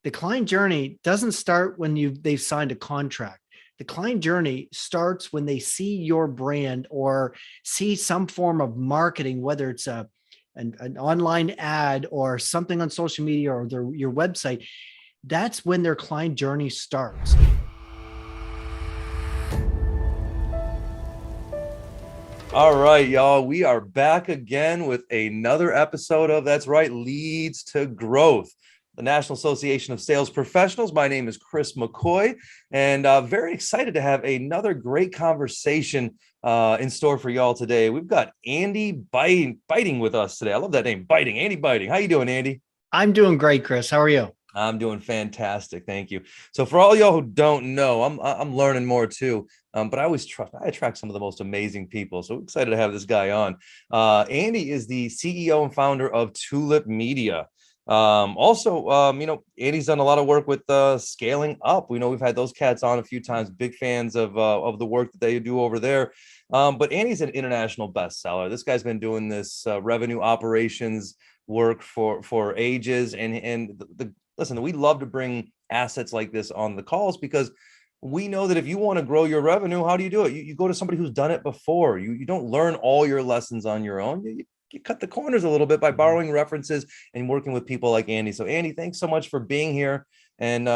the client journey doesn't start when they've signed a contract. The client journey starts when they see your brand or see some form of marketing, whether it's an online ad or something on social media or your website. That's when their client journey starts. All right, y'all. We are back again with another episode of That's Right, Leads to Growth, the National Association of Sales Professionals. My name is Chris McCoy, and very excited to have another great conversation in store for y'all today. We've got Andy Buyting with us today. I love that name, Buyting. Andy Buyting. How you doing, Andy? I'm doing great, Chris. How are you? I'm doing fantastic. Thank you. So for all y'all who don't know, I'm learning more too. But I attract some of the most amazing people. So excited to have this guy on. Andy is the CEO and founder of Tulip Media. Andy's done a lot of work with scaling up. We know we've had those cats on a few times, big fans of the work that they do over there. But Andy's an international bestseller. This guy's been doing this revenue operations work for ages. Listen, we love to bring assets like this on the calls because we know that if you want to grow your revenue, how do you do it? You go to somebody who's done it before. You don't learn all your lessons on your own. You cut the corners a little bit by borrowing references and working with people like Andy. So Andy, thanks so much for being here and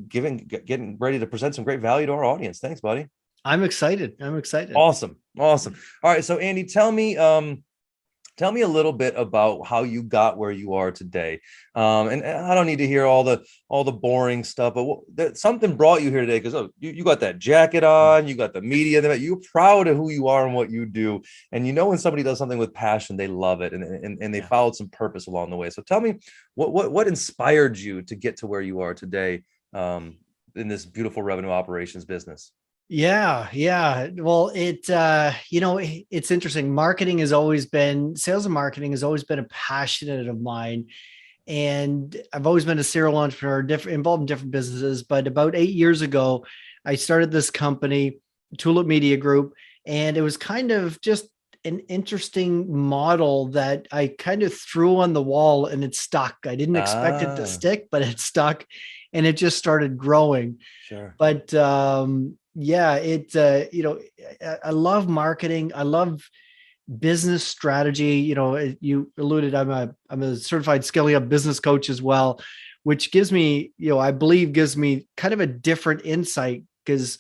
getting ready to present some great value to our audience. Thanks, buddy. I'm excited. Awesome. All right. So Andy, tell me a little bit about how you got where you are today. And I don't need to hear all the boring stuff, but something brought you here today because you got that jacket on, you got the media, you're proud of who you are and what you do. And when somebody does something with passion, they love it and they followed some purpose along the way. So tell me what inspired you to get to where you are today in this beautiful revenue operations business? Yeah. Well, it's interesting. Sales and marketing has always been a passionate of mine. And I've always been a serial entrepreneur, involved in different businesses. But about 8 years ago, I started this company, Tulip Media Group, and it was kind of just an interesting model that I kind of threw on the wall and it stuck. I didn't expect it to stick, but it stuck and it just started growing. Sure. But I love marketing. I love business strategy. You alluded, I'm a certified scaling up business coach as well, which gives me kind of a different insight because,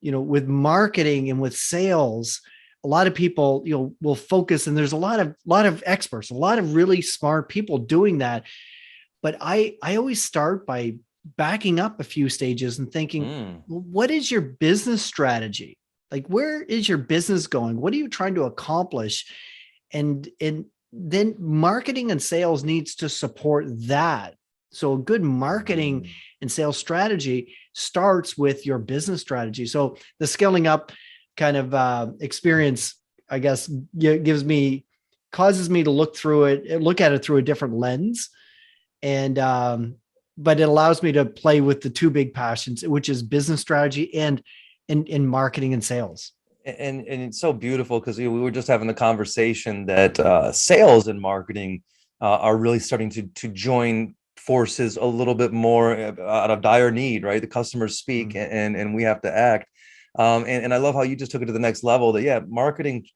with marketing and with sales, a lot of people, will focus, and there's a lot of experts, a lot of really smart people doing that. But I always start by backing up a few stages and thinking, what is your business strategy? Like, where is your business going? What are you trying to accomplish? And then marketing and sales needs to support that. So a good marketing and sales strategy starts with your business strategy. So the scaling up kind of experience, I guess, causes me to look at it through a different lens. And, but it allows me to play with the two big passions, which is business strategy and in marketing and sales. And it's so beautiful because we were just having the conversation that sales and marketing are really starting to join forces a little bit more out of dire need, right? The customers speak and we have to act. And I love how you just took it to the next level that, marketing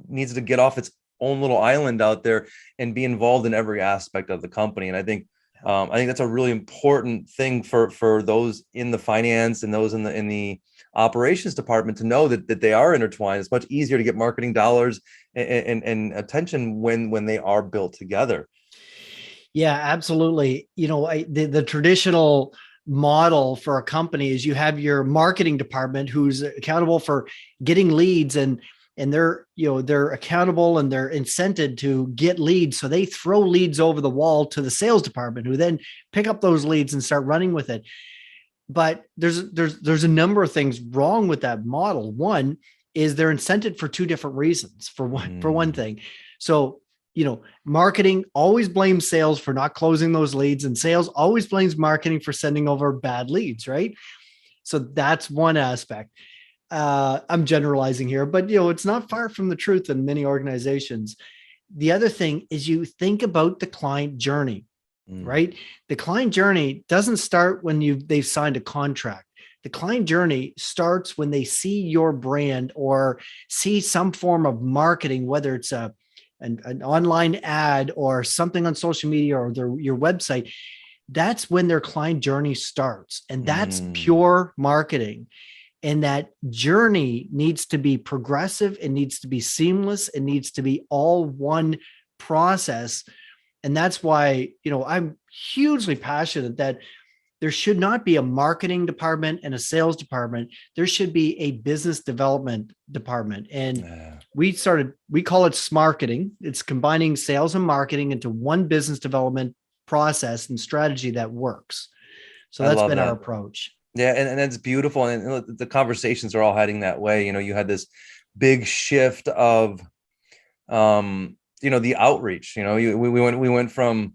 needs to get off its own little island out there and be involved in every aspect of the company. And I think that's a really important thing for those in the finance and those in the operations department to know that they are intertwined. It's much easier to get marketing dollars and attention when they are built together. Yeah, absolutely. The traditional model for a company is you have your marketing department who's accountable for getting leads and they're accountable and they're incented to get leads. So they throw leads over the wall to the sales department who then pick up those leads and start running with it. But there's a number of things wrong with that model. One is they're incented for two different reasons. For one thing. So, marketing always blames sales for not closing those leads, and sales always blames marketing for sending over bad leads, right? So that's one aspect. I'm generalizing here, but it's not far from the truth in many organizations. The other thing is you think about the client journey. Mm. right? The client journey doesn't start when they've signed a contract. The client journey starts when they see your brand or see some form of marketing, whether it's an online ad or something on social media or your website. That's when their client journey starts. And that's Mm. pure marketing. And that journey needs to be progressive. It needs to be seamless. It needs to be all one process. And that's why, I'm hugely passionate that there should not be a marketing department and a sales department. There should be a business development department. And Yeah. we call it smarketing. It's combining sales and marketing into one business development process and strategy that works. So I that's love been our that. approach. Yeah, and it's beautiful, and the conversations are all heading that way. You had this big shift of the outreach. We went from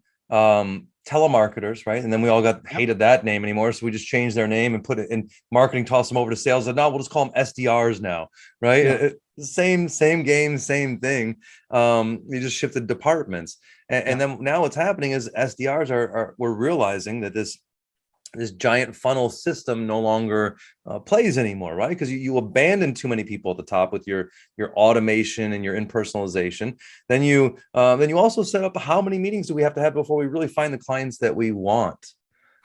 telemarketers, right? And then we all got Yep. hated that name anymore. So we just changed their name and put it in marketing, toss them over to sales. And now we'll just call them SDRs now, right? Yeah. Same game, same thing. You just shifted departments. And Yeah. then now what's happening is SDRs we're realizing that this giant funnel system no longer plays anymore, right? Because you abandon too many people at the top with your automation and your impersonalization. Then you also set up how many meetings do we have to have before we really find the clients that we want,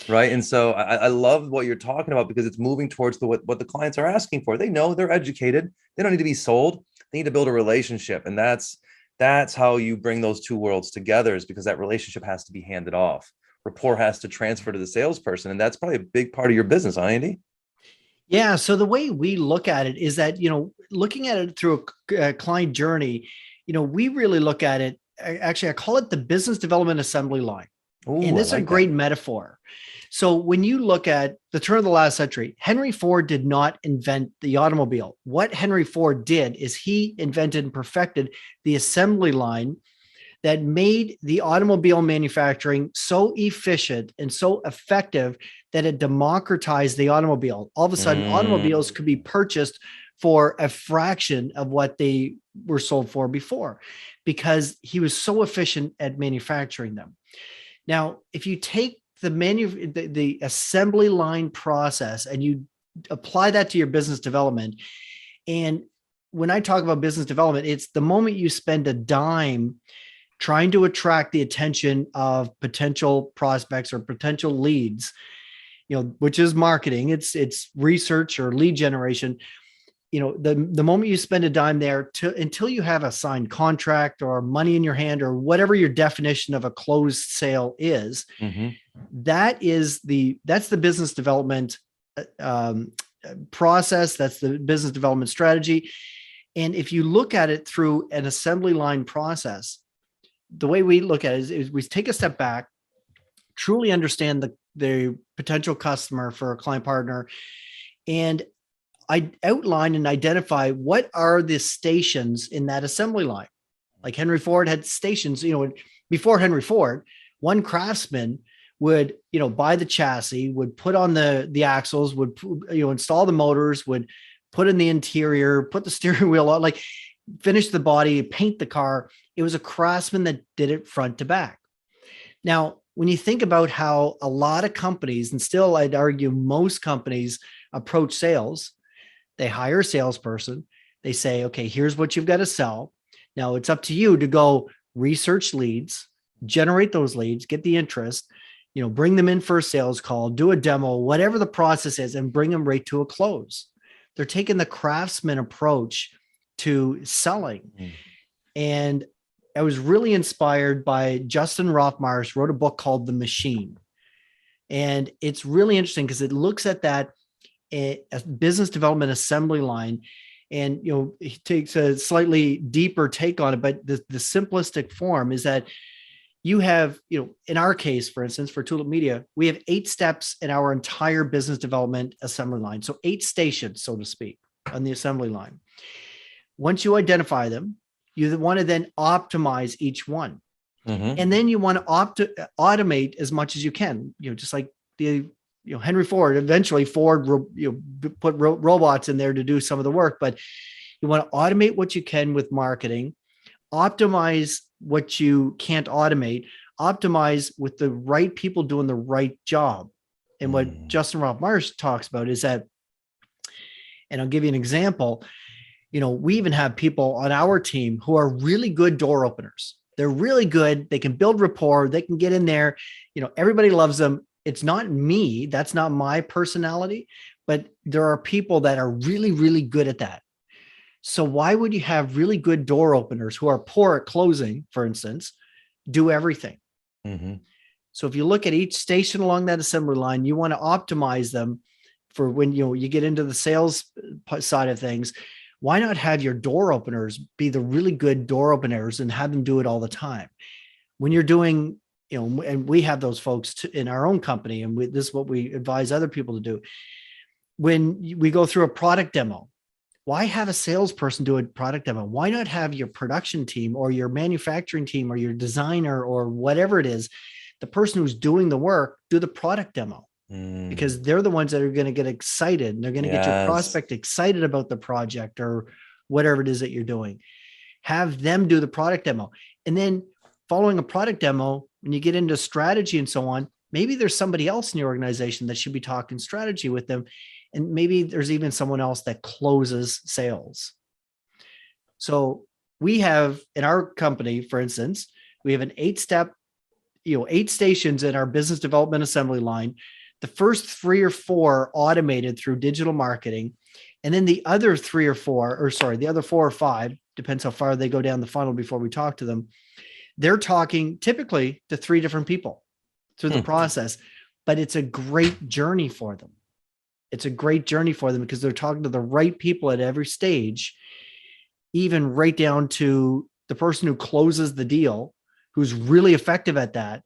right? And so I love what you're talking about, because it's moving towards what the clients are asking for. They know, they're educated, they don't need to be sold. They need to build a relationship, and that's how you bring those two worlds together, is because that relationship has to be handed off. Rapport has to transfer to the salesperson, and that's probably a big part of your business, huh, Andy? Yeah. So the way we look at it is that, looking at it through a client journey, we really look at it. Actually, I call it the business development assembly line. And Ooh, I it's a like that. great metaphor. So when you look at the turn of the last century, Henry Ford did not invent the automobile. What Henry Ford did is he invented and perfected the assembly line that made the automobile manufacturing so efficient and so effective that it democratized the automobile. All of a sudden, automobiles could be Mm. purchased for a fraction of what they were sold for before, because he was so efficient at manufacturing them. Now, if you take the assembly line process and you apply that to your business development, and when I talk about business development, it's the moment you spend a dime trying to attract the attention of potential prospects or potential leads, which is marketing. It's research or lead generation. The moment you spend a dime there until you have a signed contract or money in your hand or whatever your definition of a closed sale is, Hmm. that's the business development um, process. That's the business development strategy. And if you look at it through an assembly line process, the way we look at it is we take a step back, truly understand the potential customer for a client partner, and I outline and identify what are the stations in that assembly line. Like Henry Ford had stations, before Henry Ford, one craftsman would, buy the chassis, would put on the axles, would, install the motors, would put in the interior, put the steering wheel on, like finish the body, paint the car. It was a craftsman that did it front to back. Now, when you think about how a lot of companies, and still I'd argue most companies approach sales, they hire a salesperson. They say, okay, here's what you've got to sell. Now it's up to you to go research leads, generate those leads, get the interest, bring them in for a sales call, do a demo, whatever the process is, and bring them right to a close. They're taking the craftsman approach to selling. And I was really inspired by Justin Rothmars, wrote a book called The Machine. And it's really interesting because it looks at that a business development assembly line, and he takes a slightly deeper take on it, but the simplistic form is that you have, in our case, for instance, for Tulip Media, we have 8 steps in our entire business development assembly line. So 8 stations, so to speak, on the assembly line. Once you identify them, you want to then optimize each one. Hmm. And then you want to automate as much as you can, just like Henry Ford, eventually Ford, put robots in there to do some of the work, but you want to automate what you can with marketing, optimize what you can't automate, optimize with the right people doing the right job. And what Justin Ralph Marsh talks about is that, and I'll give you an example, we even have people on our team who are really good door openers. They're really good. They can build rapport. They can get in there. Everybody loves them. It's not me. That's not my personality, but there are people that are really, really good at that. So why would you have really good door openers who are poor at closing, for instance, do everything? Mm-hmm. So if you look at each station along that assembly line, you want to optimize them for when you get into the sales side of things. Why not have your door openers be the really good door openers and have them do it all the time? When you're doing, and we have those folks in our own company, and this is what we advise other people to do. When we go through a product demo, why have a salesperson do a product demo? Why not have your production team or your manufacturing team or your designer or whatever it is, the person who's doing the work, do the product demo? Because they're the ones that are going to get excited, and they're going to get your prospect excited about the project or whatever it is that you're doing. Have them do the product demo. And then following a product demo, when you get into strategy and so on, maybe there's somebody else in your organization that should be talking strategy with them. And maybe there's even someone else that closes sales. So we have in our company, for instance, we have an 8-step, 8 stations in our business development assembly line. The first 3 or 4 automated through digital marketing. And then the other 3 or 4, the other 4 or 5, depends how far they go down the funnel before we talk to them. They're talking typically to 3 different people through the process, but it's a great journey for them. It's a great journey for them because they're talking to the right people at every stage, even right down to the person who closes the deal, who's really effective at that.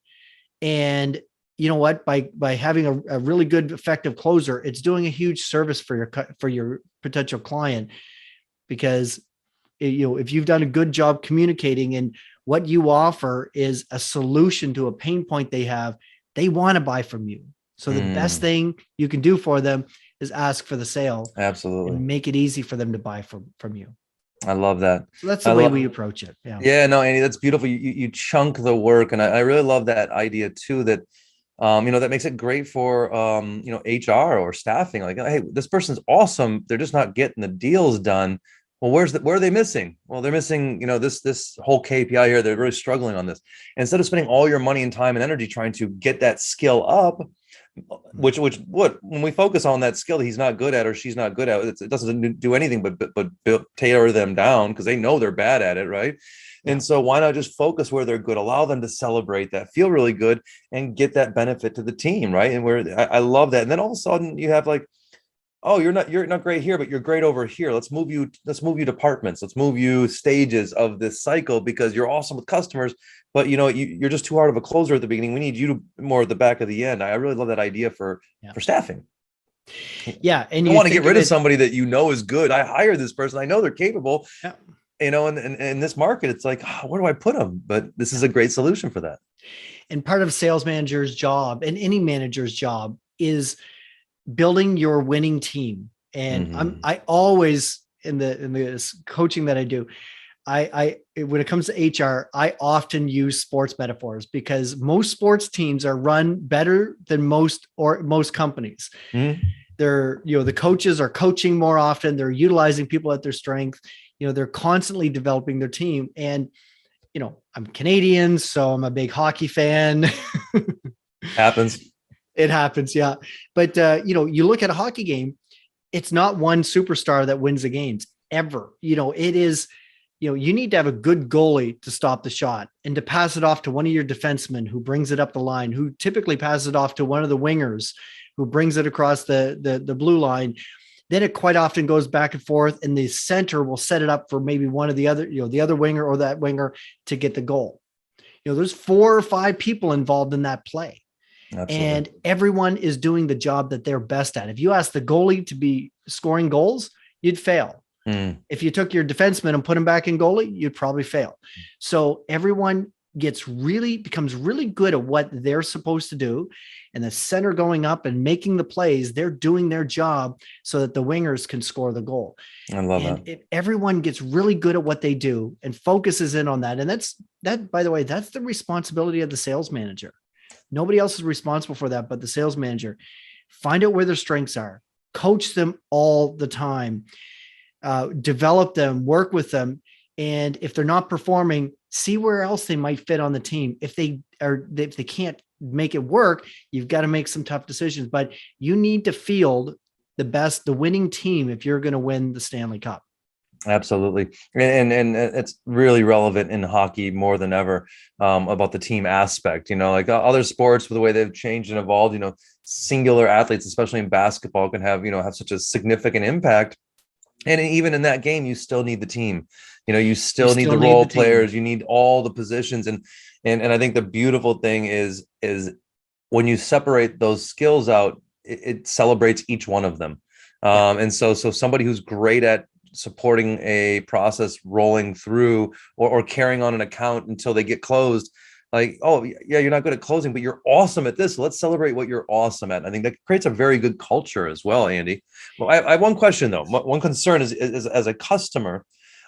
And you know what, by having a really good, effective closer, it's doing a huge service for your potential client, because if you've done a good job communicating and what you offer is a solution to a pain point they have, they want to buy from you. So the best thing you can do for them is ask for the sale. Absolutely. And make it easy for them to buy from you. I love that. So that's the way we approach it. Yeah. Yeah, no, Andy, that's beautiful. You chunk the work. And I really love that idea too, that that makes it great for, HR or staffing. Like, hey, this person's awesome. They're just not getting the deals done. Well, where are they missing? Well, they're missing, this whole KPI here. They're really struggling on this. And instead of spending all your money and time and energy trying to get that skill up, which when we focus on that skill that he's not good at or she's not good at, it doesn't do anything but tailor them down because they know they're bad at it, right? And so why not just focus where they're good, allow them to celebrate that, feel really good, and get that benefit to the team, right? And I love that. And then all of a sudden you have like, oh, you're not great here, but you're great over here. Let's move you departments. Let's move you stages of this cycle because you're awesome with customers, but you're just too hard of a closer at the beginning. We need you to more at the back of the end. I really love that idea for staffing. Yeah. And you want to get rid of somebody that is good. I hired this person. I know they're capable. Yeah. And in this market, it's like, where do I put them? But this is a great solution for that. And part of a sales manager's job and any manager's job is building your winning team. And I always in the coaching that I do, I when it comes to HR, I often use sports metaphors because most sports teams are run better than most companies. They're, the coaches are coaching more often. They're utilizing people at their strength. They're constantly developing their team. And, I'm Canadian, so I'm a big hockey fan. Happens. It happens. Yeah. But, you look at a hockey game, it's not one superstar that wins the games ever. It is, you need to have a good goalie to stop the shot and to pass it off to one of your defensemen who brings it up the line, who typically passes it off to one of the wingers who brings it across the blue line. Then it quite often goes back and forth, and the center will set it up for maybe one of the other, the other winger or that winger to get the goal. There's 4 or 5 people involved in that play. Absolutely. And everyone is doing the job that they're best at. If you ask the goalie to be scoring goals, you'd fail. If you took your defenseman and put him back in goalie, you'd probably fail. So everyone becomes really good at what they're supposed to do, and the center going up and making the plays, they're doing their job so that the wingers can score the goal. I love And that. if everyone gets really good at what they do and focuses in on that, and that, by the way, that's the responsibility of the sales manager. Nobody else is responsible for that but the sales manager. Find out where their strengths are, coach them all the time, develop them, work with them. And if they're not performing, see where else they might fit on the team. If they can't make it work, you've got to make some tough decisions, but you need to field the winning team if you're going to win the Stanley Cup. Absolutely. And it's really relevant in hockey more than ever, about the team aspect, like other sports with the way they've changed and evolved, singular athletes, especially in basketball, can have such a significant impact. And even in that game, you still need the team. You still need the role players. You need all the positions. And I think the beautiful thing is when you separate those skills out, it celebrates each one of them. And so somebody who's great at supporting a process rolling through or carrying on an account until they get closed, like, oh yeah, you're not good at closing, but you're awesome at this. Let's celebrate what you're awesome at. I think that creates a very good culture as well, Andy. Well, I have one question though. One concern is as a customer,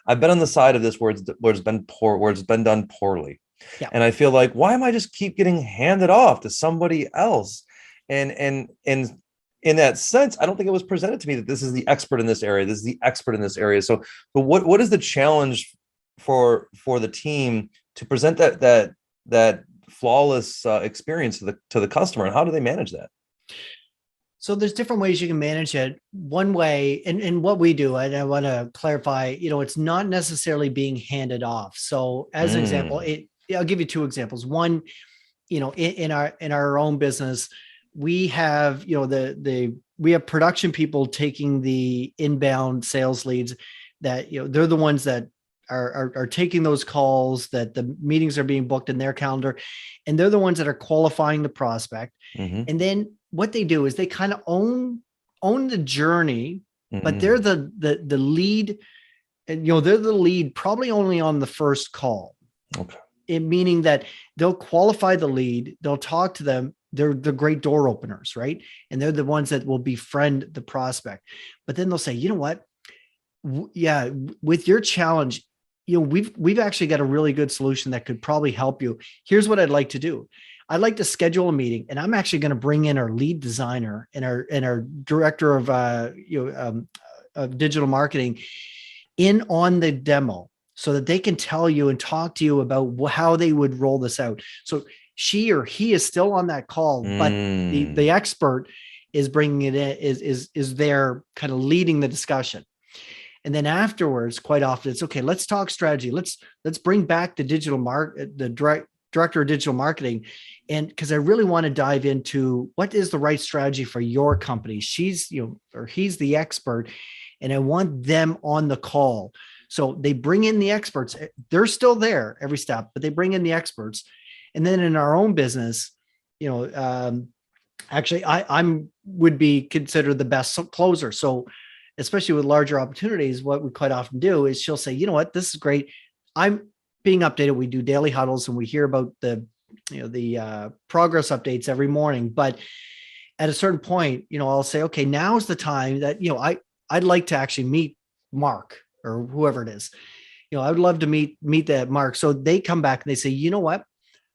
I've been on the side of this where it's been done poorly. Yeah. And I feel like, why am I just keep getting handed off to somebody else? And in that sense, I don't think it was presented to me that this is the expert in this area. This is the expert in this area. So, but what is the challenge for the team to present that flawless experience to the customer, and how do they manage that? So there's different ways you can manage it. One way, and what we do, and I want to clarify, it's not necessarily being handed off. So as an example, I'll give you two examples. One, in our own business, we have, we have production people taking the inbound sales leads that, they're the ones that are taking those calls, that the meetings are being booked in their calendar, and they're the ones that are qualifying the prospect. Mm-hmm. And then what they do is they kind of own the journey, but they're the lead, and they're the lead probably only on the first call. Okay. Meaning that they'll qualify the lead, they'll talk to them. They're the great door openers, right? And they're the ones that will befriend the prospect. But then they'll say, you know what? Yeah, with your challenge, we've actually got a really good solution that could probably help you. Here's what I'd like to do. I'd like to schedule a meeting, and I'm actually going to bring in our lead designer and our director of digital marketing in on the demo, so that they can tell you and talk to you about how they would roll this out. So she or he is still on that call, but the expert is bringing it in, is there kind of leading the discussion. And then afterwards, quite often it's okay, let's talk strategy. Let's bring back the director of digital marketing. And because I really want to dive into what is the right strategy for your company. She's, or he's the expert, and I want them on the call. So they bring in the experts. They're still there every step, but they bring in the experts. And then in our own business, actually I'm would be considered the best closer. So especially with larger opportunities, what we quite often do is she'll say, you know what, this is great. I'm being updated. We do daily huddles and we hear about the progress updates every morning. But at a certain point, I'll say, okay, now's the time that, I'd like to actually meet Mark or whoever it is. I would love to meet that Mark. So they come back and they say, you know what?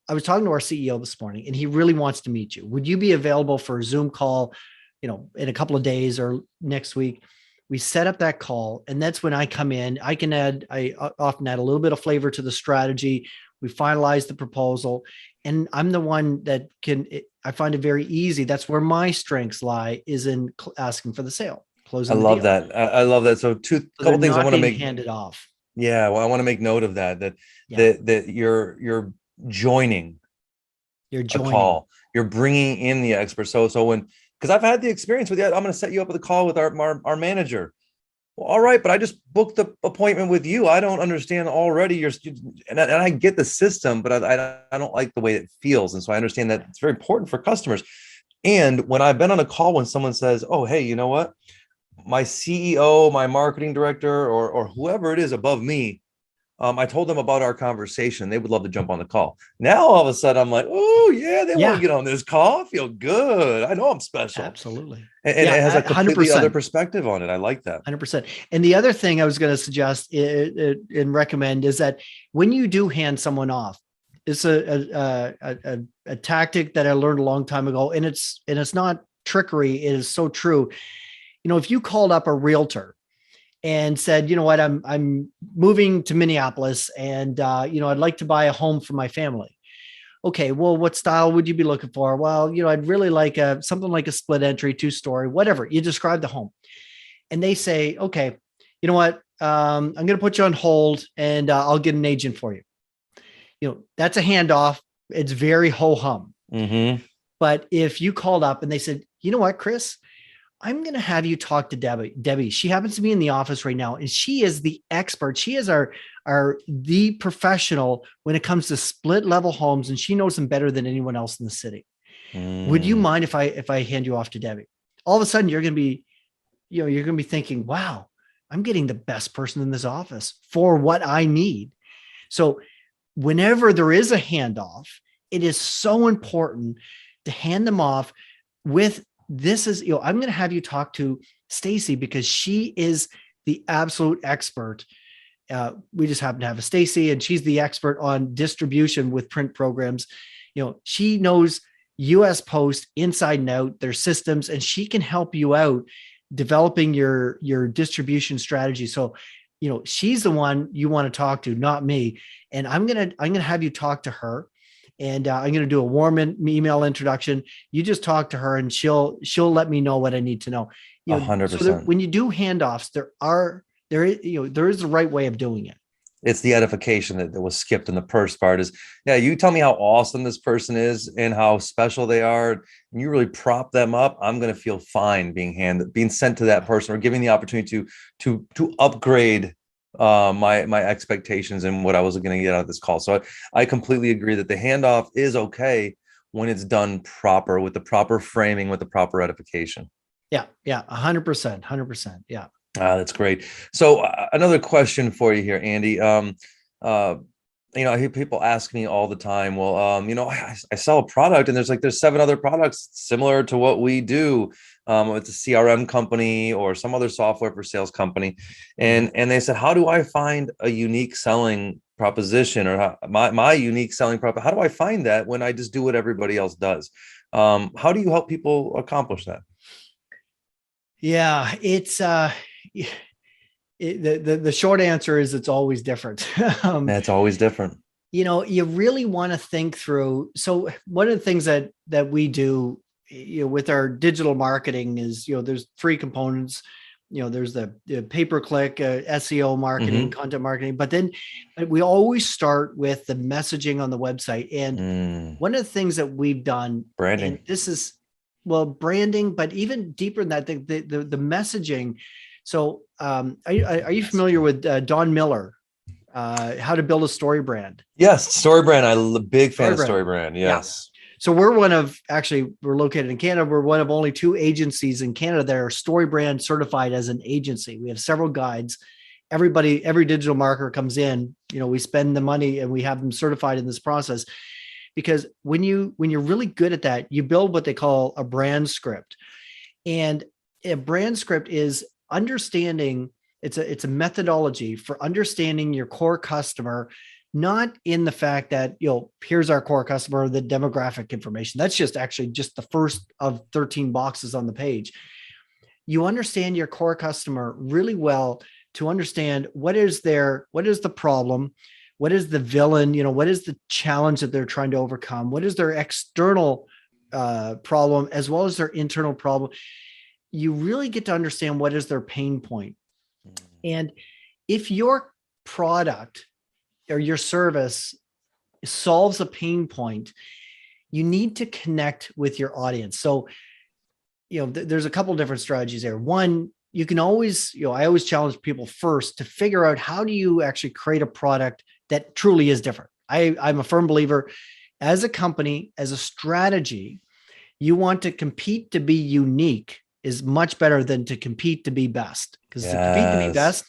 I was talking to our CEO this morning and he really wants to meet you. Would you be available for a Zoom call, in a couple of days or next week? We set up that call, and that's when I come in. I often add a little bit of flavor to the strategy. We finalize the proposal, and I'm the one that I find it very easy. That's where my strengths lie, is in asking for the sale, closing the deal. I love that. So couple things I want to make handed off. Yeah. Well, I want to make note of that you're joining a call. You're bringing in the expert. So because I've had the experience with you, I'm going to set you up with a call with our manager. Well, all right, but I just booked the appointment with you. I don't understand already and I get the system, but I don't like the way it feels. And so I understand that it's very important for customers. And when I've been on a call, when someone says, oh, hey, you know what? My CEO, my marketing director, or whoever it is above me I told them about our conversation. They would love to jump on the call. Now, all of a sudden, I'm like, oh, yeah, they want to Yeah, get on this call. I feel good. I know I'm special. absolutely. And it has Yeah, a completely other 100%. perspective on it. I like that. 100%. And the other thing I was going to suggest and recommend is that when you do hand someone off, it's a tactic that I learned a long time ago, and it's not trickery. It is so true. You know, if you called up a realtor and said, you know what, I'm moving to Minneapolis, and you know, I'd like to buy a home for my family. Okay, well, what style would you be looking for? Well, you know, I'd really like something like a split entry, 2-story, whatever. You describe the home, and they say, okay, you know what, I'm going to put you on hold, and I'll get an agent for you. You know, that's a handoff. It's very ho hum. Mm-hmm. But if you called up and they said, you know what, Chris, I'm going to have you talk to Debbie. Debbie, she happens to be in the office right now, and she is the expert. She is the professional when it comes to split level homes, and she knows them better than anyone else in the city. Would you mind if I hand you off to Debbie? All of a sudden, you're going to be, you know, you're going to be thinking, wow, I'm getting the best person in this office for what I need. So whenever there is a handoff, it is so important to hand them off with, this is, you know, I'm going to have you talk to Stacy because she is the absolute expert. We just happen to have a Stacy, and she's the expert on distribution with print programs. You know, she knows US Post inside and out, their systems, and she can help you out developing your distribution strategy. So, you know, she's the one you want to talk to, not me. And I'm gonna have you talk to her, and I'm gonna do a warm email introduction. You just talk to her, and she'll let me know what I need to know. You know, 100%. so when you do handoffs, there is the right way of doing it. It's the edification that was skipped in the first part is, yeah, you tell me how awesome this person is and how special they are, and you really prop them up. I'm going to feel fine being sent to that person, or giving the opportunity to upgrade my expectations and what I was going to get out of this call. So I completely agree that the handoff is okay when it's done proper, with the proper framing, with the proper edification. Yeah. 100%. Yeah. That's great. So another question for you here, Andy. You know, I hear people ask me all the time, well, you know, I sell a product, and there's 7 other products similar to what we do. It's a CRM company or some other software for sales company. And they said, how do I find a unique selling proposition, or my unique selling prop? How do I find that when I just do what everybody else does? How do you help people accomplish that? Yeah, it's the short answer is it's always different. That's always different. You know, you really want to think through. So one of the things that we do, you know, with our digital marketing is, you know, there's 3 components. You know, there's the pay-per-click, SEO marketing, content marketing, but then we always start with the messaging on the website. And one of the things that we've done, branding, and this is, well, branding, but even deeper than that, the messaging. So are you familiar with Don Miller, How to Build a Story Brand? Yes, story brand. I'm a big fan of story brand. Yes. Yeah. So we're located in Canada. We're one of only 2 agencies in Canada that are story brand certified as an agency. We have several guides. Every digital marketer comes in, you know, we spend the money and we have them certified in this process. Because when you're really good at that, you build what they call a brand script. And a brand script is understanding, it's a methodology for understanding your core customer, not in the fact that, you know, here's our core customer, the demographic information. That's just the first of 13 boxes on the page. You understand your core customer really well to understand what is the problem, what is the villain, you know, what is the challenge that they're trying to overcome, what is their external problem as well as their internal problem. You really get to understand what is their pain point. And if your product or your service solves a pain point, you need to connect with your audience. So, you know, there's a couple different strategies there. One, you can always, you know, I always challenge people first to figure out, how do you actually create a product that truly is different? I'm a firm believer, as a company, as a strategy, you want to compete to be unique is much better than to compete to be best. Because to compete to be best,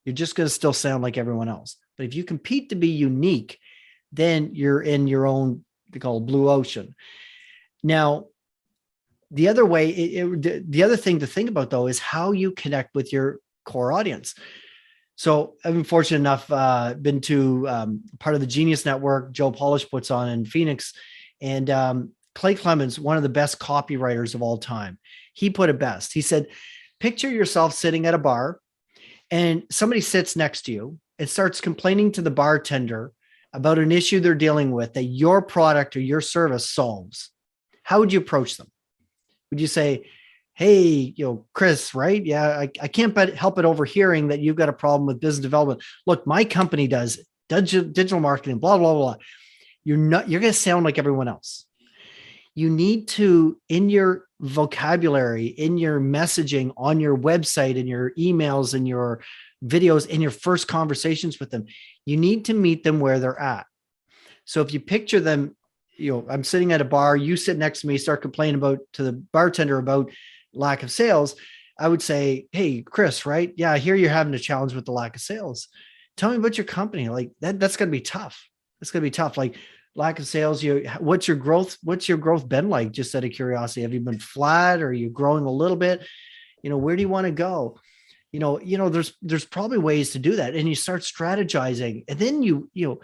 you're just going to still sound like everyone else. But if you compete to be unique, then you're in your own, they call it blue ocean. Now, the other way, the other thing to think about though, is how you connect with your core audience. So I've been fortunate enough, been to part of the Genius Network Joe Polish puts on in Phoenix. And Clay Clemens, one of the best copywriters of all time, he put it best. He said, picture yourself sitting at a bar and somebody sits next to you and starts complaining to the bartender about an issue they're dealing with that your product or your service solves. How would you approach them? Would you say, hey, Chris, right? Yeah, I can't help it overhearing that you've got a problem with business development. Look, my company does digital marketing, blah, blah, blah. You're going to sound like everyone else. You need to, in your vocabulary, in your messaging, on your website, in your emails, in your videos, in your first conversations with them, you need to meet them where they're at. So if you picture them, I'm sitting at a bar, you sit next to me, start complaining to the bartender about lack of sales. I would say, hey, Chris, right? Yeah, I hear you're having a challenge with the lack of sales. Tell me about your company. Like that's going to be tough. It's going to be tough. Like lack of sales. What's your growth been like? Just out of curiosity, have you been flat or are you growing a little bit? Where do you want to go? There's probably ways to do that. And you start strategizing, and then you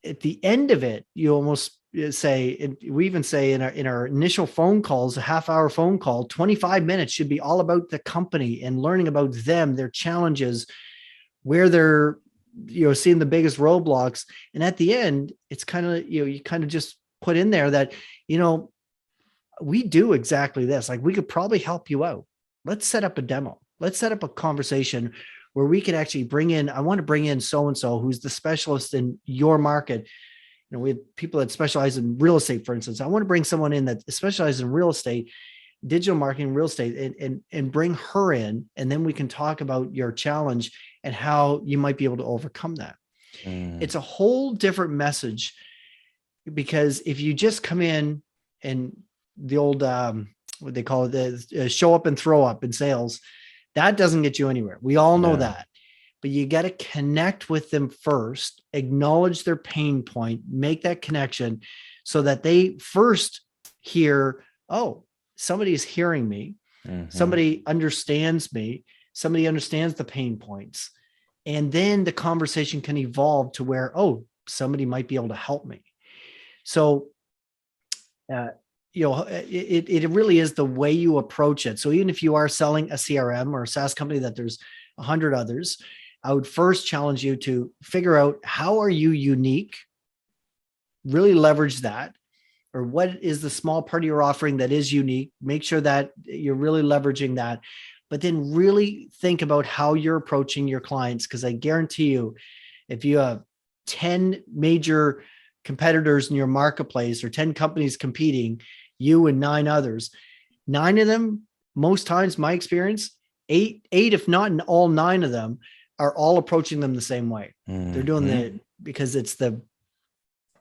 at the end of it, you almost say, we even say in our initial phone calls, a half-hour phone call, 25 minutes should be all about the company and learning about them, their challenges, where they're seeing the biggest roadblocks. And at the end, it's kind of you kind of just put in there that we do exactly this. Like, we could probably help you out. Let's set up a demo. Let's set up a conversation where we can actually I want to bring in so-and-so who's the specialist in your market. We have people that specialize in real estate, for instance. I want to bring someone in that specializes in real estate, digital marketing, real estate, and bring her in. And then we can talk about your challenge and how you might be able to overcome that. It's a whole different message, because if you just come in and the old, what they call it, the show up and throw up in sales, that doesn't get you anywhere. We all know that. But you got to connect with them first, acknowledge their pain point, make that connection so that they first hear, oh, somebody's hearing me. Somebody understands me. Somebody understands the pain points. And then the conversation can evolve to where, oh, somebody might be able to help me. So, it really is the way you approach it. So even if you are selling a CRM or a SaaS company that there's 100 others, I would first challenge you to figure out, how are you unique? Really leverage that. Or what is the small part of your offering that is unique? Make sure that you're really leveraging that. But then really think about how you're approaching your clients. Because I guarantee you, if you have 10 major competitors in your marketplace or 10 companies competing, you and 9 others, 9 of them, most times, my experience, eight, if not in all 9 of them, are all approaching them the same way. They're doing because it's the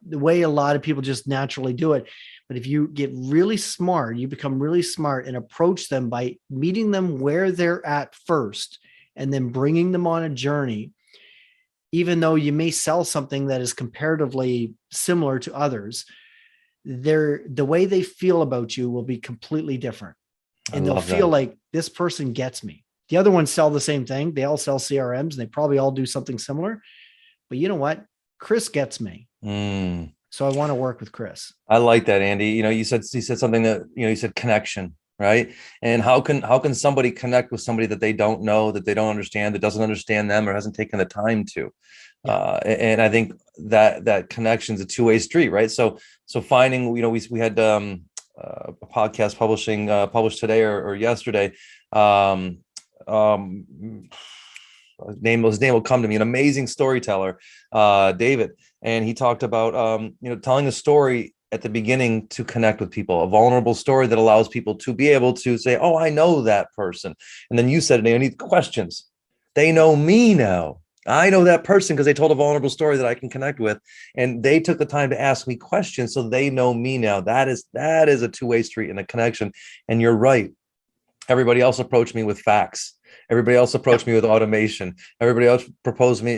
way a lot of people just naturally do it. But if you get really smart, you become really smart and approach them by meeting them where they're at first, and then bringing them on a journey, even though you may sell something that is comparatively similar to others, the way they feel about you will be completely different. And they'll feel like, this person gets me. The other ones sell the same thing. They all sell CRMs and they probably all do something similar. But you know what? Chris gets me. So I want to work with Chris. I like that, Andy. You said something that, you said connection, right? And how can somebody connect with somebody that they don't know, that they don't understand, that doesn't understand them, or hasn't taken the time to? And I think that connection is a two-way street, right? So finding, we had a podcast published today or yesterday. His name will come to me, an amazing storyteller, David. And he talked about, telling a story at the beginning to connect with people, a vulnerable story that allows people to be able to say, oh, I know that person. And then you said, I need questions. They know me now. I know that person because they told a vulnerable story that I can connect with. And they took the time to ask me questions. So they know me now. That is a two-way street and a connection. And you're right. Everybody else approached me with facts. Everybody else Yeah. approached me with automation. Everybody else proposed me,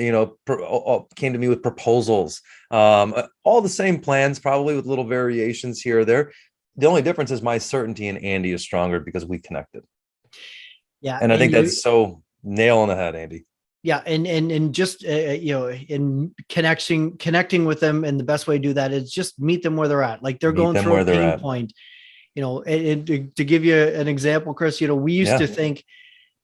came to me with proposals. All the same plans, probably with little variations here or there. The only difference is my certainty in Andy is stronger because we connected. Yeah. And I And think you, that's so nail on the head, Andy. yeah. And just, in connecting with them. And the best way to do that is just meet them where they're at. Like they're Meet going them through where a they're pain at. point, and to give you an example, Chris, we used Yeah. to think,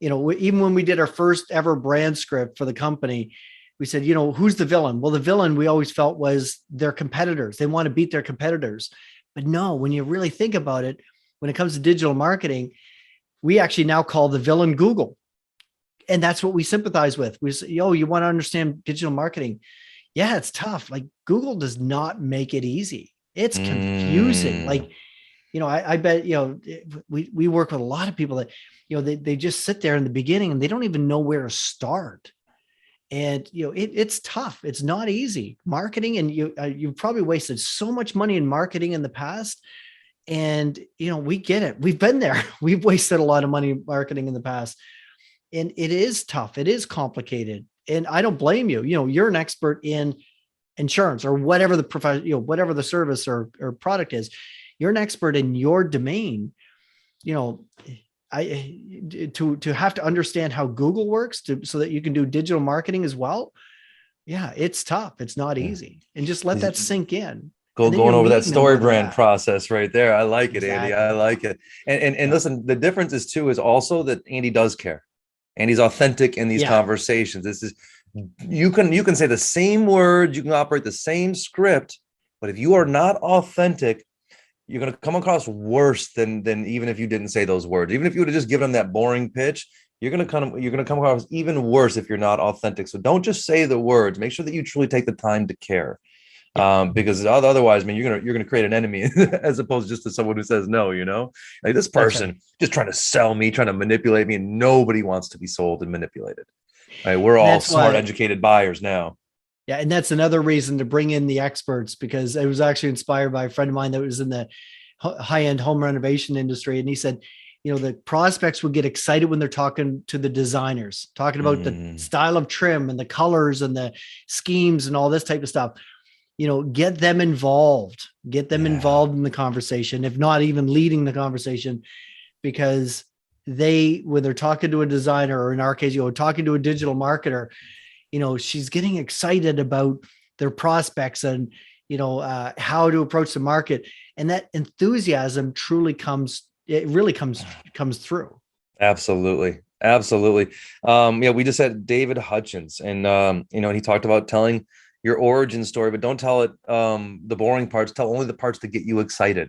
even when we did our first ever brand script for the company, we said, who's the villain? Well, the villain we always felt was their competitors. They want to beat their competitors. But no, when you really think about it, when it comes to digital marketing, we actually now call the villain Google. And that's what we sympathize with. We say, you want to understand digital marketing? Yeah, it's tough. Like Google does not make it easy. It's confusing. Mm, Like, I bet, we work with a lot of people that, they just sit there in the beginning and they don't even know where to start. And, it's tough. It's not easy marketing. And you've probably wasted so much money in marketing in the past. And, we get it. We've been there. We've wasted a lot of money marketing in the past. And it is tough. It is complicated. And I don't blame you. You're an expert in insurance or whatever the profession, whatever the service or product is. You're an expert in your domain. You know, to have to understand how Google works so that you can do digital marketing as well. Yeah, it's tough. It's not yeah. easy. And just let that sink in. And then you're Going over that meeting them story where they're brand at. process right there. I like it, Andy. I Exactly. like it. And Yeah. listen, the difference is too is also that Andy does care. And he's authentic in these Yeah. conversations. This is you can say the same words, you can operate the same script, but if you are not authentic, you're going to come across worse than even if you didn't say those words. Even if you would have just given them that boring pitch, you're going to come across even worse if you're not authentic. So don't just say the words. Make sure that you truly take the time to care. Yeah. Because otherwise, man, you're gonna create an enemy as opposed just to someone who says no. Like this That's right. person just trying to sell me, trying to manipulate me, and nobody wants to be sold and manipulated. Right? We're And all that's smart, why, educated buyers now. yeah. And that's another reason to bring in the experts, because I was actually inspired by a friend of mine that was in the high-end home renovation industry. And he said, the prospects would get excited when they're talking to the designers, talking about the Mm, style of trim and the colors and the schemes and all this type of stuff. Get them yeah, involved in the conversation, if not even leading the conversation, because when they're talking to a designer, or in our case, talking to a digital marketer, she's getting excited about their prospects and, how to approach the market. And that enthusiasm really comes through. absolutely, absolutely. Yeah, we just had David Hutchins, and and he talked about telling your origin story, but don't tell it the boring parts. Tell only the parts that get you excited.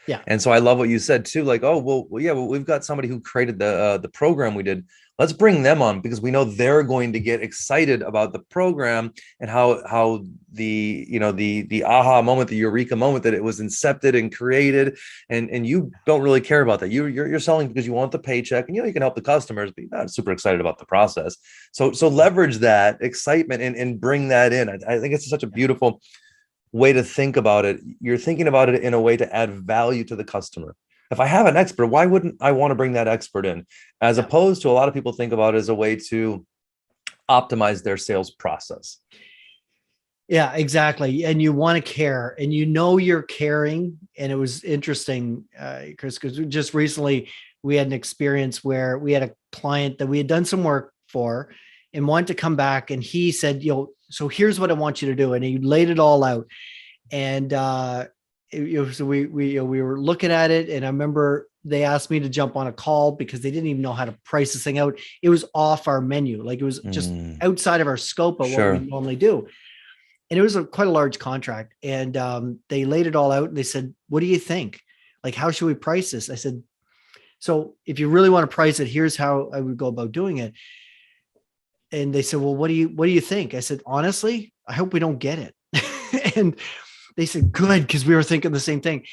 Yeah. And so I love what you said too. Like, oh, yeah, we've got somebody who created the program we did. Let's bring them on because we know they're going to get excited about the program and how the aha moment, the eureka moment that it was incepted and created. And you don't really care about that. You're selling because you want the paycheck, and you can help the customers, but you're not super excited about the process. So leverage that excitement and bring that in. I think it's such a beautiful way to think about it. You're thinking about it in a way to add value to the customer. If I have an expert, why wouldn't I want to bring that expert in? As Yeah. opposed to a lot of people think about it as a way to optimize their sales process. Yeah, exactly. And you want to care, and you're caring. And it was interesting, Chris, because just recently we had an experience where we had a client that we had done some work for and wanted to come back. And he said, so here's what I want you to do. And he laid it all out. And so we were looking at it, and I remember they asked me to jump on a call because they didn't even know how to price this thing out. It was off our menu, like it was just Mm, outside of our scope of what we sure. normally do. And it was quite a large contract. And they laid it all out, and they said, "What do you think? Like, how should we price this?" I said, "So if you really want to price it, here's how I would go about doing it." And they said, "Well, what do you think?" I said, "Honestly, I hope we don't get it." And they said, "Good," because we were thinking the same thing.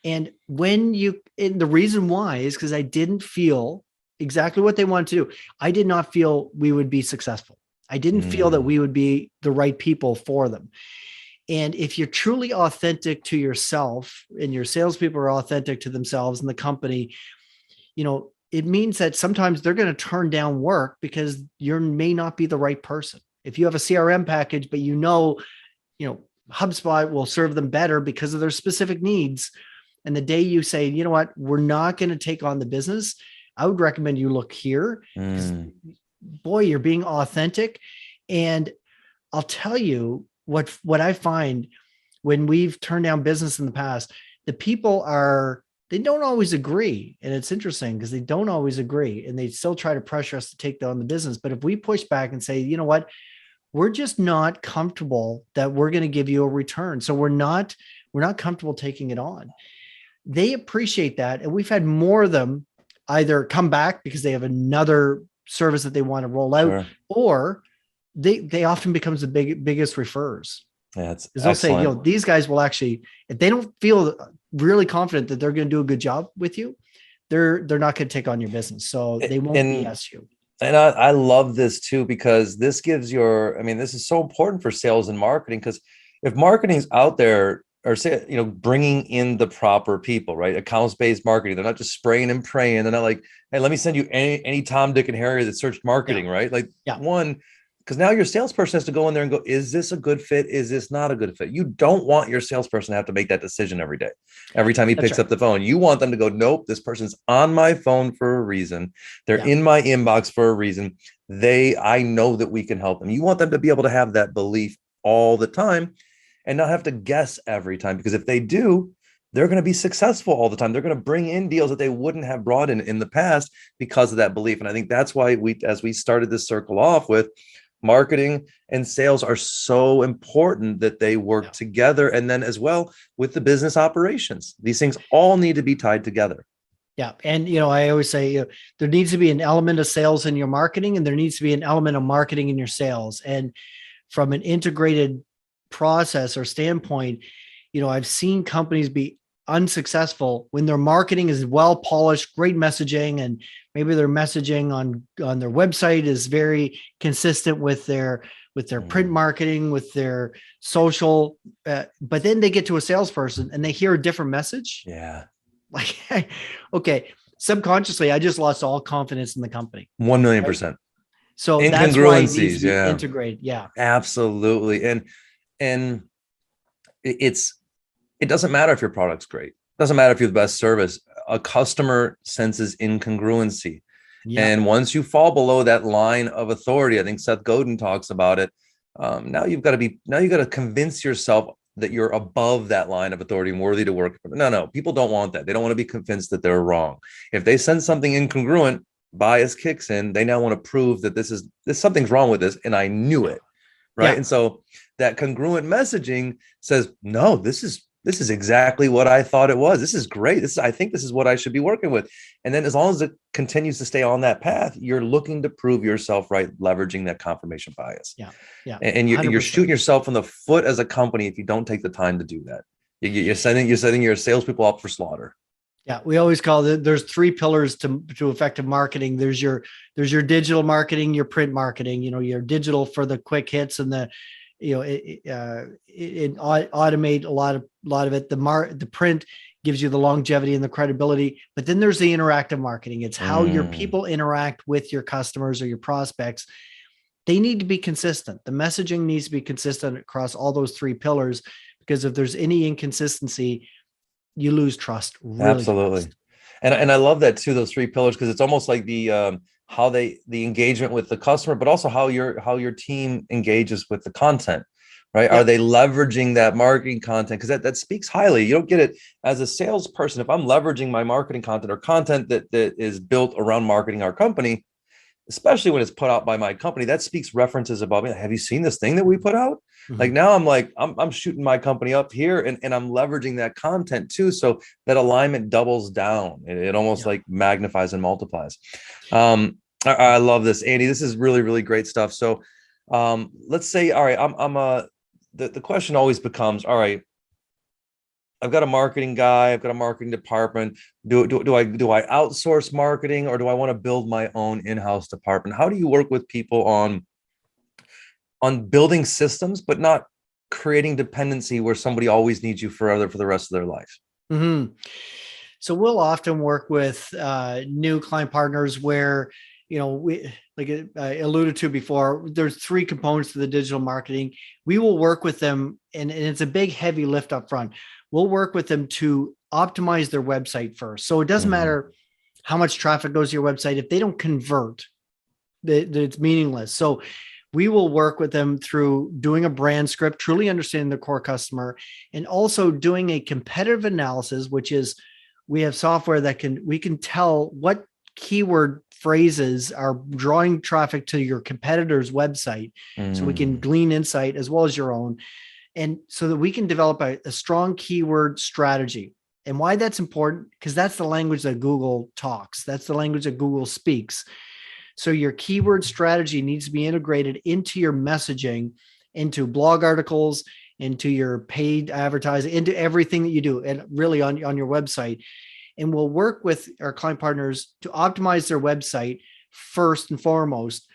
And the reason why is because I didn't feel exactly what they wanted to do. I did not feel we would be successful. I didn't feel that Mm, we would be the right people for them. And if you're truly authentic to yourself, and your salespeople are authentic to themselves and the company, it means that sometimes they're going to turn down work because you may not be the right person. If you have a CRM package, but HubSpot will serve them better because of their specific needs. And the day you say, you know what, we're not going to take on the business, I would recommend you look here because, boy, you're being authentic. And I'll tell you what I find when we've turned down business in the past, the people they don't always agree. And it's interesting because they don't always agree and they still try to pressure us to take on the business. But if we push back and say, you know what, we're just not comfortable that we're going to give you a return. So we're not comfortable taking it on. They appreciate that. And we've had more of them either come back because they have another service that they want to roll out, Sure. or they often becomes the biggest referrers. Yeah, that's They'll say, excellent. these guys will actually, if they don't feel really confident that they're going to do a good job with you, they're not going to take on your business. So they won't BS you. And I love this too, because this gives this is so important for sales and marketing, because if marketing's out there or say, bringing in the proper people, right? Accounts-based marketing. They're not just spraying and praying. They're not like, hey, let me send you any Tom, Dick, and Harry that searched marketing, right? Like because now your salesperson has to go in there and go, is this a good fit? Is this not a good fit? You don't want your salesperson to have to make that decision every day. Every time he picks up the phone, you want them to go, nope, this person's on my phone for a reason. They're in my inbox for a reason. I know that we can help them. You want them to be able to have that belief all the time and not have to guess every time, because if they do, they're going to be successful all the time. They're going to bring in deals that they wouldn't have brought in the past because of that belief. And I think that's why as we started this circle off with, marketing and sales are so important that they work together. And then as well with the business operations, these things all need to be tied together. Yeah. And, I always say there needs to be an element of sales in your marketing, and there needs to be an element of marketing in your sales. And from an integrated process or standpoint, I've seen companies be unsuccessful when their marketing is well polished, great messaging, and maybe their messaging on their website is very consistent with their print marketing, with their social, but then they get to a salesperson and they hear a different message. Yeah. Like, okay, subconsciously, I just lost all confidence in the company. 1,000,000%. Right? So incongruencies, that's why it needs to be integrated. Yeah, absolutely. And it doesn't matter if your product's great. It doesn't matter if you're the best service. A customer senses incongruency. Yeah. And once you fall below that line of authority, I think Seth Godin talks about it. Now you got to convince yourself that you're above that line of authority and worthy to work. No, people don't want that. They don't want to be convinced that they're wrong. If they sense something incongruent, bias kicks in. They now want to prove that this something's wrong with this, and I knew it. Right. Yeah. And so that congruent messaging says, no, this is exactly what I thought it was. This is great. I think this is what I should be working with. And then as long as it continues to stay on that path, you're looking to prove yourself right, leveraging that confirmation bias. Yeah. Yeah. And you're shooting yourself in the foot as a company if you don't take the time to do that. You're setting your salespeople up for slaughter. Yeah, we always call it. There's three pillars to effective marketing. There's your digital marketing, your print marketing. Your digital for the quick hits and the, it automate a lot of it. The print gives you the longevity and the credibility. But then there's the interactive marketing. It's how your people interact with your customers or your prospects. They need to be consistent. The messaging needs to be consistent across all those three pillars, because if there's any inconsistency, you lose trust. Really absolutely. Fast. And I love that too, those three pillars, because it's almost like the engagement with the customer, but also how your team engages with the content, right? Yep. Are they leveraging that marketing content? Because that speaks highly. You don't get it as a salesperson. If I'm leveraging my marketing content or content that is built around marketing our company, especially when it's put out by my company, that speaks references about me. Have you seen this thing that we put out? Mm-hmm. Like now I'm shooting my company up here and I'm leveraging that content too. So that alignment doubles down. It almost like magnifies and multiplies. I love this, Andy. This is really, really great stuff. So let's say, all right, the question always becomes, all right, I've got a marketing guy, I've got a marketing department. Do I outsource marketing, or do I want to build my own in-house department? How do you work with people on building systems, but not creating dependency where somebody always needs you for the rest of their life? Mm-hmm. So we'll often work with new client partners where, we, like I alluded to before, there's three components to the digital marketing. We will work with them, and it's a big, heavy lift up front. We'll work with them to optimize their website first. So it doesn't Mhm. matter how much traffic goes to your website. If they don't convert, it's meaningless. So we will work with them through doing a brand script, truly understanding the core customer, and also doing a competitive analysis, which is we have software that we can tell what keyword phrases are drawing traffic to your competitor's website. So we can Mm. glean insight as well as your own. And so that we can develop a strong keyword strategy. And why that's important, because that's the language that Google talks. That's the language that Google speaks. So your keyword strategy needs to be integrated into your messaging, into blog articles, into your paid advertising, into everything that you do, and really on your website. And we'll work with our client partners to optimize their website first and foremost.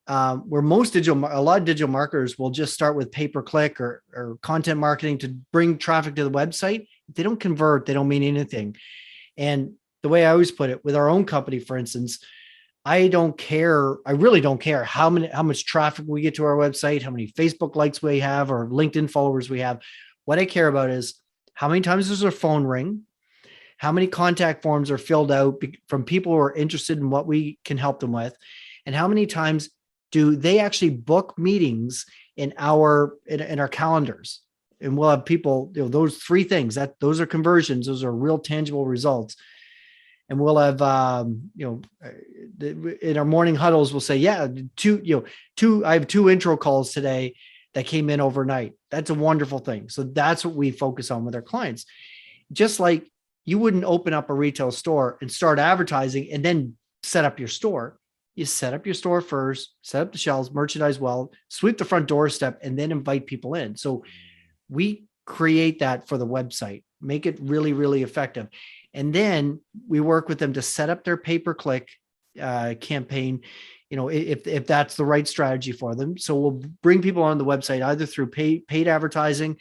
Where a lot of digital marketers will just start with pay-per-click or content marketing to bring traffic to the website. If they don't convert, they don't mean anything. And the way I always put it with our own company, for instance, I don't care. I really don't care how much traffic we get to our website, how many Facebook likes we have or LinkedIn followers we have. What I care about is how many times does our phone ring, how many contact forms are filled out from people who are interested in what we can help them with, and how many times do they actually book meetings in our calendars. And we'll have people, those three things, those are conversions, those are real tangible results. And we'll have in our morning huddles we'll say, yeah, I have two intro calls today that came in overnight. That's a wonderful thing. So that's what we focus on with our clients. Just like you wouldn't open up a retail store and start advertising and then set up your store. You set up your store first, set up the shelves, merchandise well, sweep the front doorstep, and then invite people in. So we create that for the website, make it really, really effective. And then we work with them to set up their pay-per-click campaign, if that's the right strategy for them. So we'll bring people on the website either through paid advertising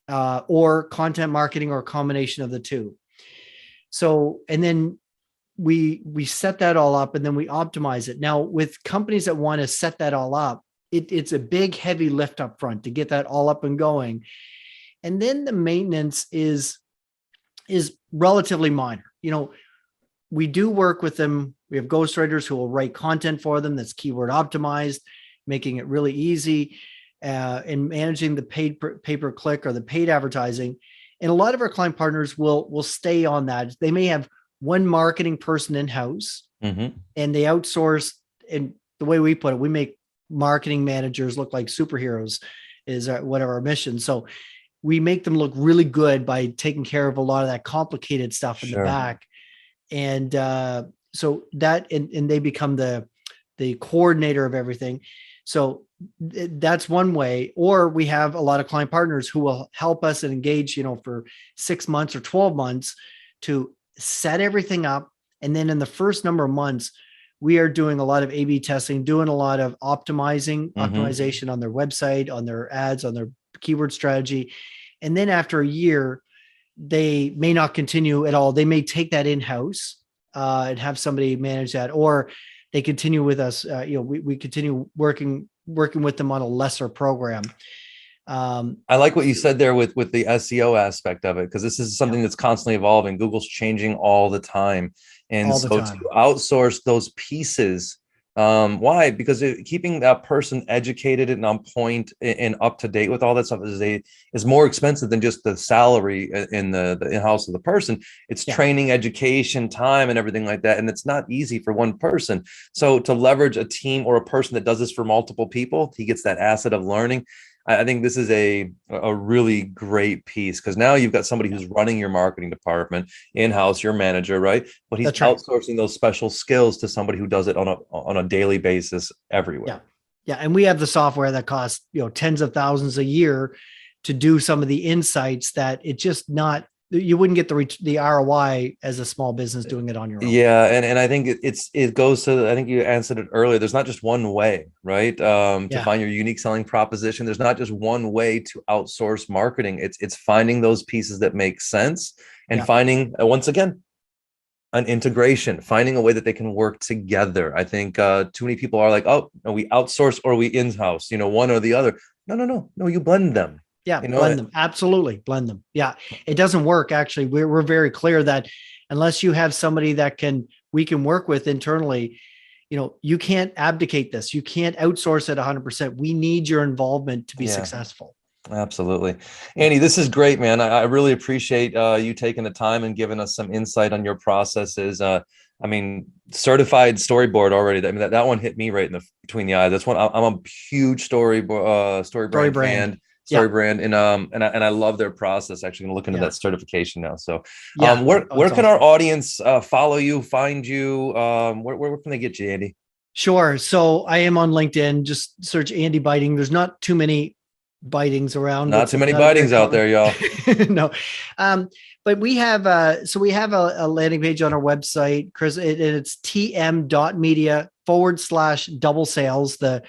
or content marketing, or a combination of the two. So, and then we set that all up, and then we optimize it. Now, with companies that want to set that all up, it's a big, heavy lift up front to get that all up and going. And then the maintenance is relatively minor. We do work with them. We have ghostwriters who will write content for them that's keyword optimized, making it really easy, and managing the pay-per-click or the paid advertising. And a lot of our client partners will stay on that. They may have one marketing person in-house, Mhm. and they outsource. And the way we put it, we make marketing managers look like superheroes is one of our missions. So we make them look really good by taking care of a lot of that complicated stuff in the Sure. back. And so that, and they become the coordinator of everything. So that's one way. Or we have a lot of client partners who will help us and engage, for 6 months or 12 months to set everything up. And then in the first number of months, we are doing a lot of A/B testing, doing a lot of optimization on their website, on their ads, on their keyword strategy. And then after a year, they may not continue at all. They may take that in-house and have somebody manage that, or they continue with us. We continue working with them on a lesser program. I like what you said there with the SEO aspect of it, because this is Yeah, something that's constantly evolving. Google's changing all the time. And all the so to time. outsource those pieces, why? Because keeping that person educated and on point and up to date with all that stuff is more expensive than just the salary in the in-house of the person. It's Yeah. training, education, time, and everything like that. And it's not easy for one person. So to leverage a team or a person that does this for multiple people, he gets that asset of learning. I think this is a really great piece, because now you've got somebody who's running your marketing department in-house, your manager, right? But he's That's right. outsourcing those special skills to somebody who does it on a daily basis Yeah. everywhere. Yeah. And we have the software that costs, tens of thousands a year to do some of the insights that it's just not you wouldn't get the ROI as a small business doing it on your own. Yeah, and I think it goes to, I think you answered it earlier. There's not just one way, right? To Yeah. find your unique selling proposition. There's not just one way to outsource marketing. It's finding those pieces that make sense and Yeah. finding once again an integration, finding a way that they can work together. I think too many people are like, oh, no, we outsource or we in-house, one or the other. No, you blend them. Yeah, blend them. Absolutely, blend them. Yeah, it doesn't work. Actually, we're very clear that unless you have somebody that we can work with internally, you can't abdicate this. You can't outsource it 100%. We need your involvement to be successful. Absolutely. Andy, this is great, man. I really appreciate you taking the time and giving us some insight on your processes. I mean, certified storyboard already. I mean, that one hit me right in between the eyes. That's one. I'm a huge story brand fan. Story brand, and I love their process. Actually, gonna look into that certification now. So, where can our audience follow you, find you? Where can they get you, Andy? Sure. So I am on LinkedIn. Just search Andy Buyting. There's not too many Buytings around. Not too many Buytings out there, y'all. No. But we have we have a landing page on our website, Chris. It's tm.media/double sales, the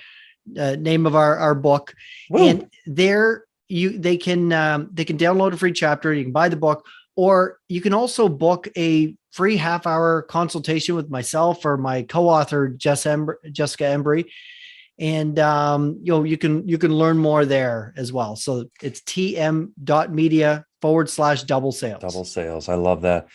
name of our book. Woo. And there they can download a free chapter. You can buy the book, or you can also book a free half-hour consultation with myself or my co-author Jessica Embry. And you can learn more there as well. So it's tm.media/double sales. Double sales. I love that.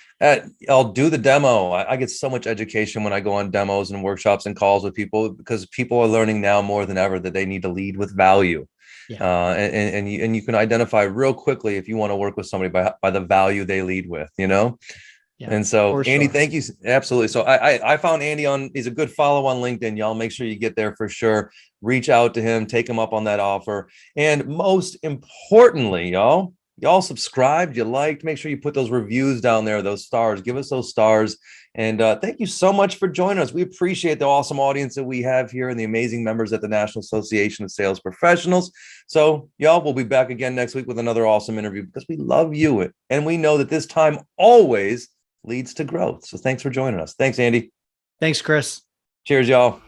I'll do the demo. I get so much education when I go on demos and workshops and calls with people, because people are learning now more than ever that they need to lead with value. Yeah. And you can identify real quickly if you want to work with somebody by the value they lead with, Yeah, and so Andy, thank you. Absolutely. So I found Andy he's a good follow on LinkedIn. Y'all make sure you get there for sure. Reach out to him, take him up on that offer. And most importantly, y'all subscribed, you liked, make sure you put those reviews down there, those stars, give us those stars. And thank you so much for joining us. We appreciate the awesome audience that we have here and the amazing members at the National Association of Sales Professionals. So y'all, we'll be back again next week with another awesome interview, because we love you. And we know that this time always leads to growth. So thanks for joining us. Thanks, Andy. Thanks, Chris. Cheers, y'all.